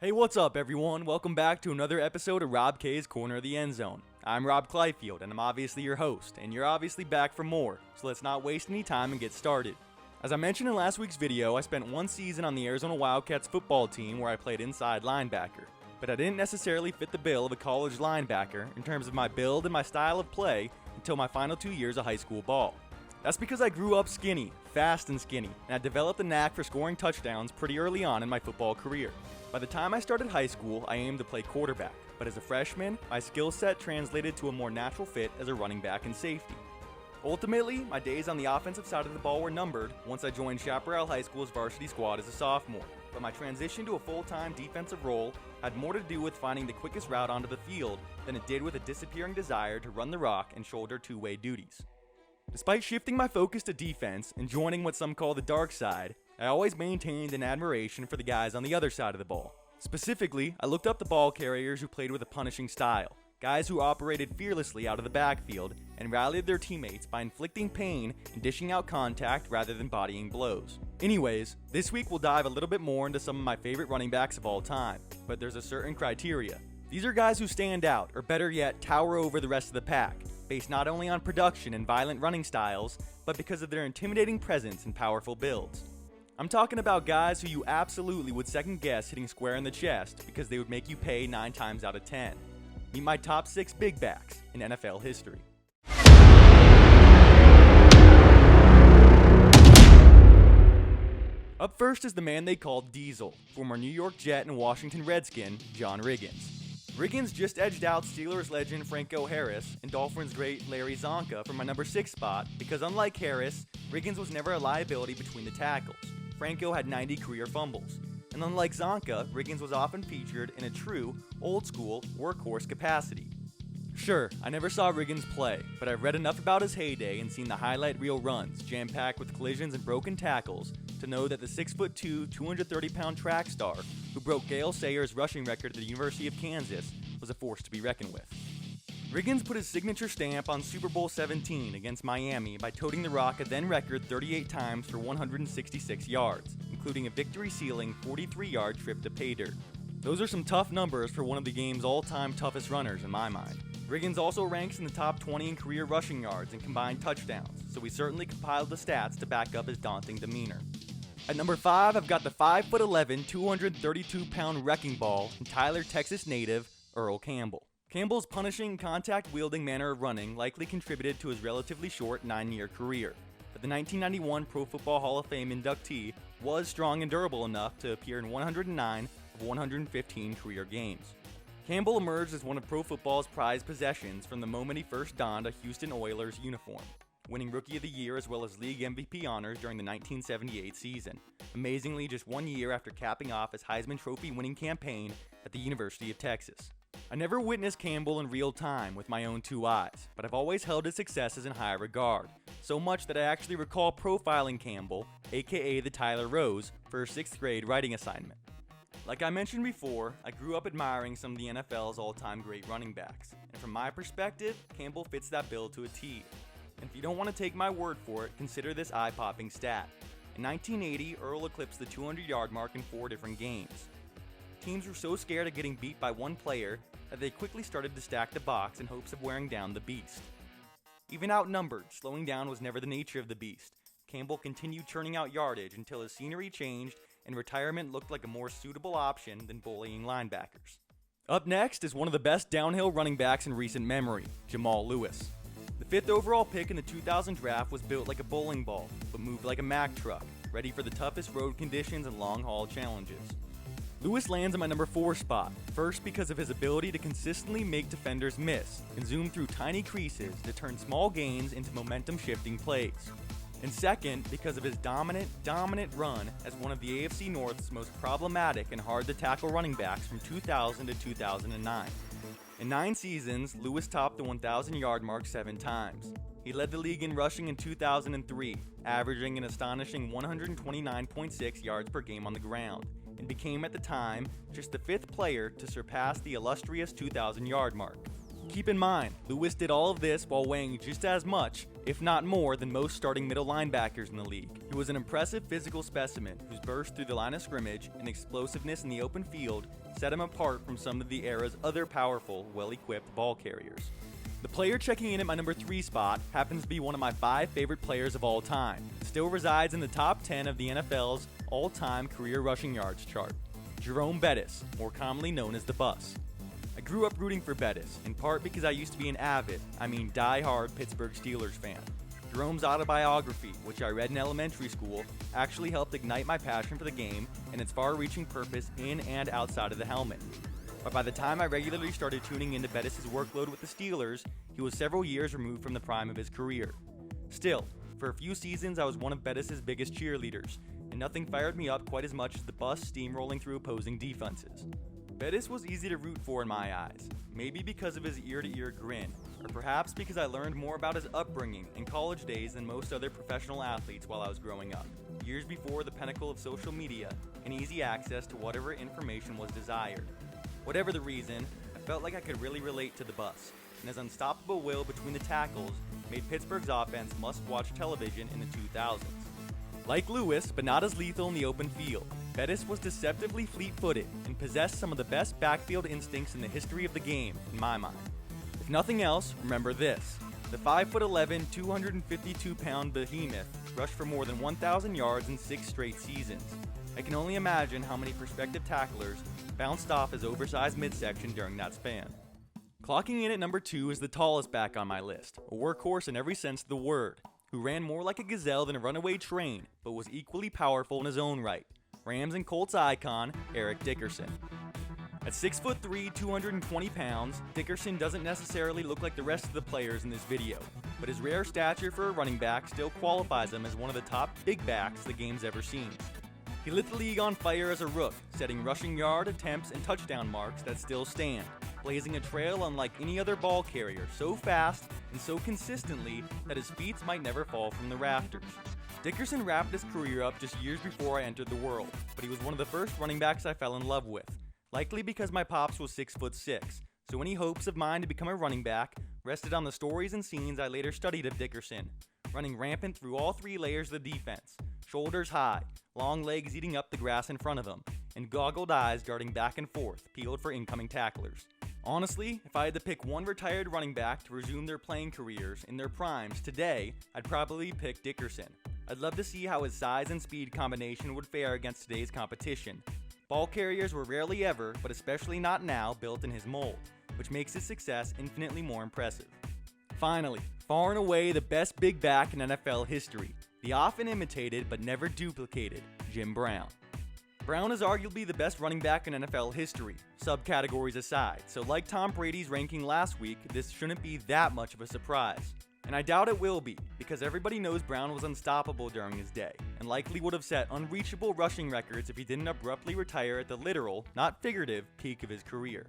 Hey, what's up, everyone? Welcome back to another episode of Rob K's Corner of the End Zone. I'm Rob Clyfield, and I'm obviously your host, and you're obviously back for more, so let's not waste any time and get started. As I mentioned in last week's video, I spent one season on the Arizona Wildcats football team where I played inside linebacker, but I didn't necessarily fit the bill of a college linebacker in terms of my build and my style of play until my final 2 years of high school ball. That's because I grew up skinny, fast and skinny, and I developed a knack for scoring touchdowns pretty early on in my football career. By the time I started high school, I aimed to play quarterback, but as a freshman, my skill set translated to a more natural fit as a running back and safety. Ultimately, my days on the offensive side of the ball were numbered once I joined Chaparral High School's varsity squad as a sophomore, but my transition to a full-time defensive role had more to do with finding the quickest route onto the field than it did with a disappearing desire to run the rock and shoulder two-way duties. Despite shifting my focus to defense and joining what some call the dark side, I always maintained an admiration for the guys on the other side of the ball. Specifically, I looked up the ball carriers who played with a punishing style, guys who operated fearlessly out of the backfield and rallied their teammates by inflicting pain and dishing out contact rather than bodying blows. Anyways, this week we'll dive a little bit more into some of my favorite running backs of all time, but there's a certain criteria. These are guys who stand out, or better yet, tower over the rest of the pack, based not only on production and violent running styles, but because of their intimidating presence and powerful builds. I'm talking about guys who you absolutely would second guess hitting square in the chest because they would make you pay 9 times out of 10. Meet my top 6 big backs in NFL history. Up first is the man they called Diesel, former New York Jet and Washington Redskin, John Riggins. Riggins just edged out Steelers legend Franco Harris and Dolphins great Larry Zonka for my number 6 spot because unlike Harris, Riggins was never a liability between the tackles. Franco had 90 career fumbles. And unlike Zonka, Riggins was often featured in a true, old-school, workhorse capacity. Sure, I never saw Riggins play, but I've read enough about his heyday and seen the highlight reel runs, jam-packed with collisions and broken tackles, to know that the 6'2", 230-pound track star, who broke Gale Sayers' rushing record at the University of Kansas, was a force to be reckoned with. Riggins put his signature stamp on Super Bowl 17 against Miami by toting the rock a then-record 38 times for 166 yards, including a victory-sealing 43-yard trip to pay dirt. Those are some tough numbers for one of the game's all-time toughest runners in my mind. Riggins also ranks in the top 20 in career rushing yards and combined touchdowns, so we certainly compiled the stats to back up his daunting demeanor. At number 5, I've got the 5'11", 232-pound wrecking ball and Tyler, Texas native, Earl Campbell. Campbell's punishing, contact-wielding manner of running likely contributed to his relatively short 9-year career, but the 1991 Pro Football Hall of Fame inductee was strong and durable enough to appear in 109 of 115 career games. Campbell emerged as one of pro football's prized possessions from the moment he first donned a Houston Oilers uniform, winning Rookie of the Year as well as League MVP honors during the 1978 season, amazingly just 1 year after capping off his Heisman Trophy winning campaign at the University of Texas. I never witnessed Campbell in real time with my own 2 eyes, but I've always held his successes in high regard, so much that I actually recall profiling Campbell, aka the Tyler Rose, for a 6th grade writing assignment. Like I mentioned before, I grew up admiring some of the NFL's all-time great running backs, and from my perspective, Campbell fits that bill to a T. And if you don't want to take my word for it, consider this eye-popping stat. In 1980, Earl eclipsed the 200-yard mark in 4 different games. Teams were so scared of getting beat by one player that they quickly started to stack the box in hopes of wearing down the beast. Even outnumbered, slowing down was never the nature of the beast. Campbell continued churning out yardage until his scenery changed and retirement looked like a more suitable option than bullying linebackers. Up next is one of the best downhill running backs in recent memory, Jamal Lewis. The 5th overall pick in the 2000 draft was built like a bowling ball, but moved like a Mack truck, ready for the toughest road conditions and long-haul challenges. Lewis lands in my number 4 spot, first because of his ability to consistently make defenders miss and zoom through tiny creases to turn small gains into momentum-shifting plays. And second, because of his dominant run as one of the AFC North's most problematic and hard-to-tackle running backs from 2000 to 2009. In 9 seasons, Lewis topped the 1,000-yard mark 7 times. He led the league in rushing in 2003, averaging an astonishing 129.6 yards per game on the ground, and became at the time just the 5th player to surpass the illustrious 2,000-yard mark. Keep in mind, Lewis did all of this while weighing just as much, if not more than most starting middle linebackers in the league. He was an impressive physical specimen whose burst through the line of scrimmage and explosiveness in the open field set him apart from some of the era's other powerful, well-equipped ball carriers. The player checking in at my number 3 spot happens to be one of my 5 favorite players of all time. Still resides in the top 10 of the NFL's all-time career rushing yards chart. Jerome Bettis, more commonly known as the Bus. I grew up rooting for Bettis, in part because I used to be an avid, die-hard Pittsburgh Steelers fan. Jerome's autobiography, which I read in elementary school, actually helped ignite my passion for the game and its far-reaching purpose in and outside of the helmet. But by the time I regularly started tuning into Bettis' workload with the Steelers, he was several years removed from the prime of his career. Still, for a few seasons I was one of Bettis' biggest cheerleaders, and nothing fired me up quite as much as the Bus steamrolling through opposing defenses. Bettis was easy to root for in my eyes, maybe because of his ear-to-ear grin, or perhaps because I learned more about his upbringing and college days than most other professional athletes while I was growing up, years before the pinnacle of social media and easy access to whatever information was desired. Whatever the reason, I felt like I could really relate to the Bus, and his unstoppable will between the tackles made Pittsburgh's offense must-watch television in the 2000s. Like Lewis, but not as lethal in the open field, Bettis was deceptively fleet-footed and possessed some of the best backfield instincts in the history of the game, in my mind. If nothing else, remember this. The 5'11", 252-pound behemoth rushed for more than 1,000 yards in 6 straight seasons. I can only imagine how many prospective tacklers bounced off his oversized midsection during that span. Clocking in at number 2 is the tallest back on my list, a workhorse in every sense of the word, who ran more like a gazelle than a runaway train, but was equally powerful in his own right. Rams and Colts icon, Eric Dickerson. At 6'3", 220 pounds, Dickerson doesn't necessarily look like the rest of the players in this video, but his rare stature for a running back still qualifies him as one of the top big backs the game's ever seen. He lit the league on fire as a rook, setting rushing yard, attempts, and touchdown marks that still stand, blazing a trail unlike any other ball carrier, so fast and so consistently that his feet might never fall from the rafters. Dickerson wrapped his career up just years before I entered the world, but he was one of the first running backs I fell in love with, likely because my pops was 6'6", so any hopes of mine to become a running back rested on the stories and scenes I later studied of Dickerson, running rampant through all 3 layers of the defense, shoulders high, long legs eating up the grass in front of him, and goggled eyes darting back and forth, peeled for incoming tacklers. Honestly, if I had to pick one retired running back to resume their playing careers in their primes today, I'd probably pick Dickerson. I'd love to see how his size and speed combination would fare against today's competition. Ball carriers were rarely ever, but especially not now, built in his mold, which makes his success infinitely more impressive. Finally, far and away the best big back in NFL history, the often imitated but never duplicated Jim Brown. Brown is arguably the best running back in NFL history, subcategories aside, so like Tom Brady's ranking last week, this shouldn't be that much of a surprise. And I doubt it will be, because everybody knows Brown was unstoppable during his day, and likely would have set unreachable rushing records if he didn't abruptly retire at the literal, not figurative, peak of his career.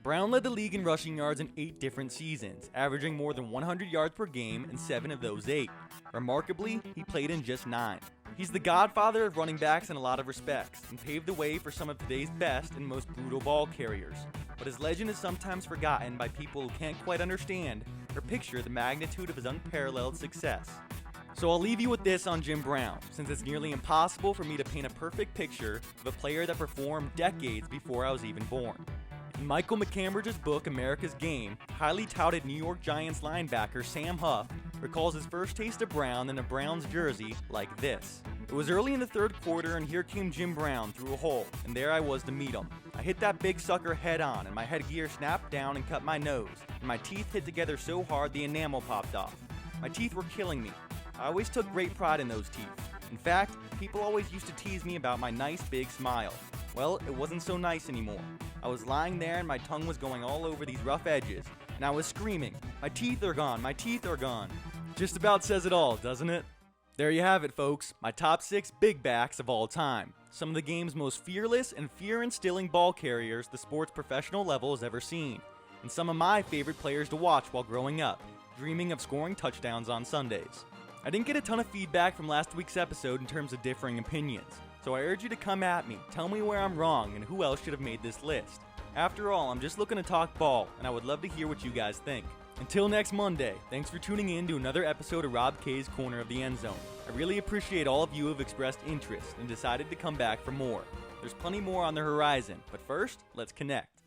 Brown led the league in rushing yards in 8 different seasons, averaging more than 100 yards per game in 7 of those 8. Remarkably, he played in just 9. He's the godfather of running backs in a lot of respects, and paved the way for some of today's best and most brutal ball carriers. But his legend is sometimes forgotten by people who can't quite understand or picture the magnitude of his unparalleled success. So I'll leave you with this on Jim Brown, since it's nearly impossible for me to paint a perfect picture of a player that performed decades before I was even born. In Michael McCambridge's book, America's Game, highly touted New York Giants linebacker Sam Huff recalls his first taste of Brown in a Browns jersey like this. It was early in the 3rd quarter and here came Jim Brown through a hole, and there I was to meet him. I hit that big sucker head on and my headgear snapped down and cut my nose, and my teeth hit together so hard the enamel popped off. My teeth were killing me. I always took great pride in those teeth. In fact, people always used to tease me about my nice big smile. Well, it wasn't so nice anymore. I was lying there and my tongue was going all over these rough edges, and I was screaming, "My teeth are gone, my teeth are gone." Just about says it all, doesn't it? There you have it, folks, my top 6 big backs of all time. Some of the game's most fearless and fear-instilling ball carriers the sport's professional level has ever seen, and some of my favorite players to watch while growing up, dreaming of scoring touchdowns on Sundays. I didn't get a ton of feedback from last week's episode in terms of differing opinions, so I urge you to come at me, tell me where I'm wrong, and who else should have made this list. After all, I'm just looking to talk ball, and I would love to hear what you guys think. Until next Monday, thanks for tuning in to another episode of Rob K's Corner of the End Zone. I really appreciate all of you who have expressed interest and decided to come back for more. There's plenty more on the horizon, but first, let's connect.